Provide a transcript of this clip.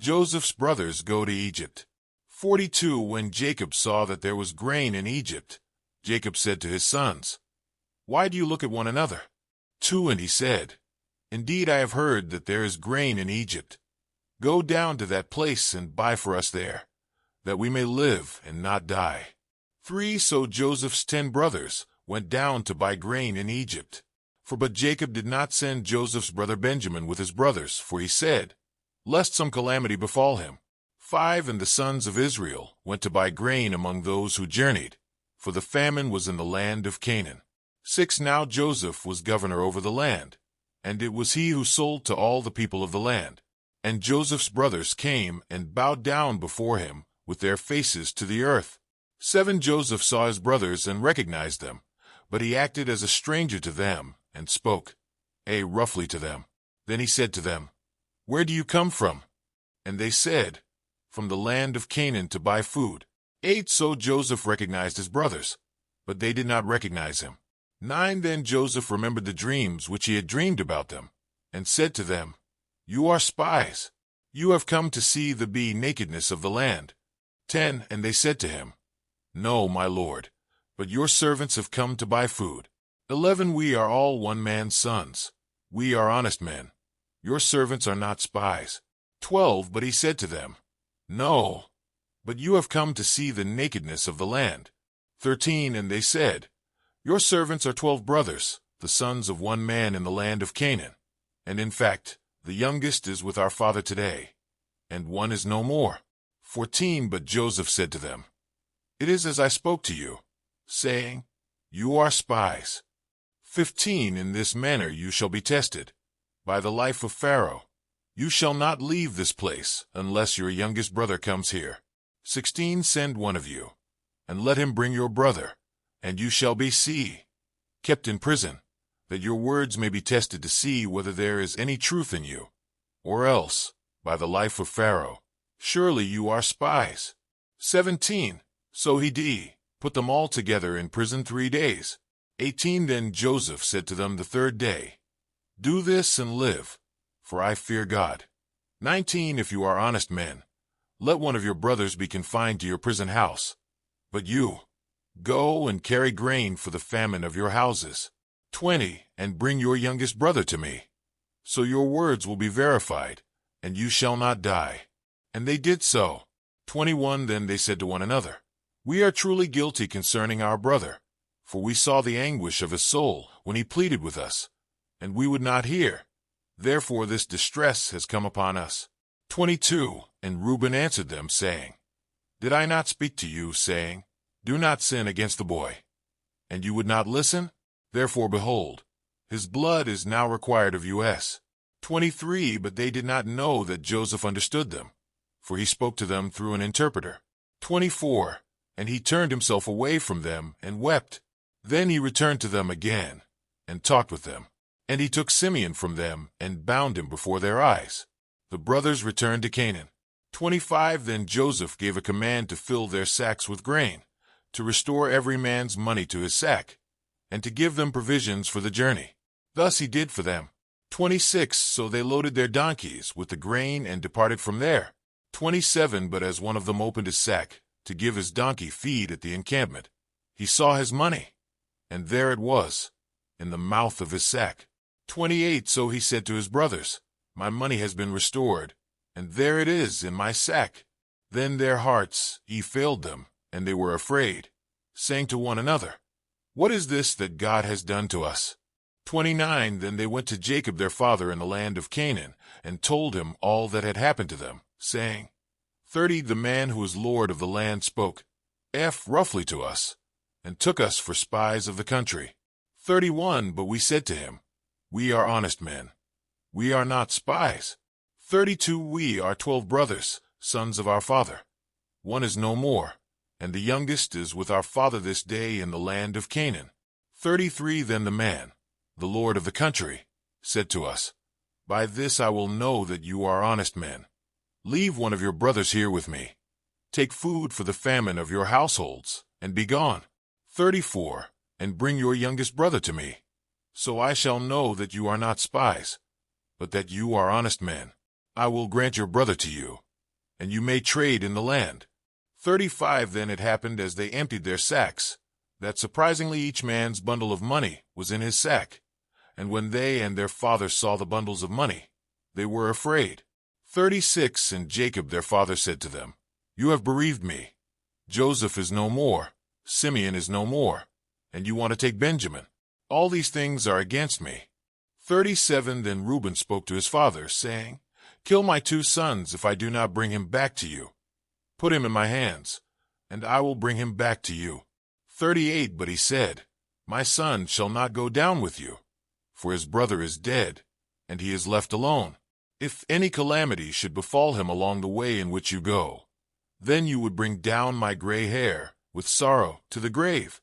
Joseph's brothers go to Egypt. 42 When Jacob saw that there was grain in Egypt, Jacob said to his sons, "Why do you look at one another?" 2 And he said, "Indeed I have heard that there is grain in Egypt. Go down to that place and buy for us there, that we may live and not die." 3 So Joseph's 10 brothers went down to buy grain in Egypt. But Jacob did not send Joseph's brother Benjamin with his brothers, for he said, lest some calamity befall him. 5 And the sons of Israel went to buy grain among those who journeyed, for the famine was in the land of Canaan. 6 Now Joseph was governor over the land, and it was he who sold to all the people of the land. And Joseph's brothers came and bowed down before him with their faces to the earth. 7 Joseph saw his brothers and recognized them, but he acted as a stranger to them and spoke roughly to them. Then he said to them, "Where do you come from?" And they said, "From the land of Canaan to buy food." 8 So Joseph recognized his brothers, but they did not recognize him. 9 Then Joseph remembered the dreams which he had dreamed about them, and said to them, "You are spies. You have come to see the nakedness of the land." 10 And they said to him, "No, my lord, but your servants have come to buy food." 11 We are all one man's sons. We are honest men. Your servants are not spies. 12 But he said to them, "No, but you have come to see the nakedness of the land." 13 And they said, "Your servants are 12 brothers, the sons of one man in the land of Canaan. And in fact, the youngest is with our father today, and one is no more." 14 But Joseph said to them, "It is as I spoke to you, saying, You are spies." 15 In this manner you shall be tested, by the life of Pharaoh. You shall not leave this place unless your youngest brother comes here. 16 Send one of you, and let him bring your brother, and you shall be kept in prison, that your words may be tested to see whether there is any truth in you. Or else, by the life of Pharaoh, surely you are spies. 17 So he put them all together in prison 3 days. 18 Then Joseph said to them the 3rd day, "Do this and live, for I fear God." 19 If you are honest men, let one of your brothers be confined to your prison house. But you, go and carry grain for the famine of your houses. 20 And bring your youngest brother to me, so your words will be verified, and you shall not die. And they did so. 21 Then they said to one another, "We are truly guilty concerning our brother, for we saw the anguish of his soul when he pleaded with us, and we would not hear. Therefore this distress has come upon us." 22 And Reuben answered them, saying, "Did I not speak to you, saying, Do not sin against the boy? And you would not listen? Therefore, behold, his blood is now required of you." 23 But they did not know that Joseph understood them, for he spoke to them through an interpreter. 24 And he turned himself away from them and wept. Then he returned to them again, and talked with them. And he took Simeon from them, and bound him before their eyes. The brothers returned to Canaan. 25 Then Joseph gave a command to fill their sacks with grain, to restore every man's money to his sack, and to give them provisions for the journey. Thus he did for them. 26 So they loaded their donkeys with the grain and departed from there. 27 But as one of them opened his sack to give his donkey feed at the encampment, he saw his money, and there it was, in the mouth of his sack. 28 So he said to his brothers, "My money has been restored, and there it is in my sack." Then their hearts failed them, and they were afraid, saying to one another, "What is this that God has done to us?" 29 Then they went to Jacob their father in the land of Canaan, and told him all that had happened to them, saying, 30 The man who is lord of the land spoke roughly to us, and took us for spies of the country. 31 But we said to him, "We are honest men. We are not spies." 32 We are 12 brothers, sons of our father. One is no more, and the youngest is with our father this day in the land of Canaan. 33 Then the man, the lord of the country, said to us, "By this I will know that you are honest men. Leave one of your brothers here with me. Take food for the famine of your households, and be gone. 34 And bring your youngest brother to me, so I shall know that you are not spies, but that you are honest men. I will grant your brother to you, and you may trade in the land. 35 Then it happened as they emptied their sacks, that surprisingly each man's bundle of money was in his sack. And when they and their father saw the bundles of money, they were afraid. 36 And Jacob their father said to them, You have bereaved me. Joseph is no more, Simeon is no more, and you want to take Benjamin. All these things are against me. 37 Then Reuben spoke to his father, saying, Kill my 2 sons if I do not bring him back to you. Put him in my hands, and I will bring him back to you. 38 But he said, My son shall not go down with you, for his brother is dead, and he is left alone. If any calamity should befall him along the way in which you go, then you would bring down my gray hair with sorrow to the grave.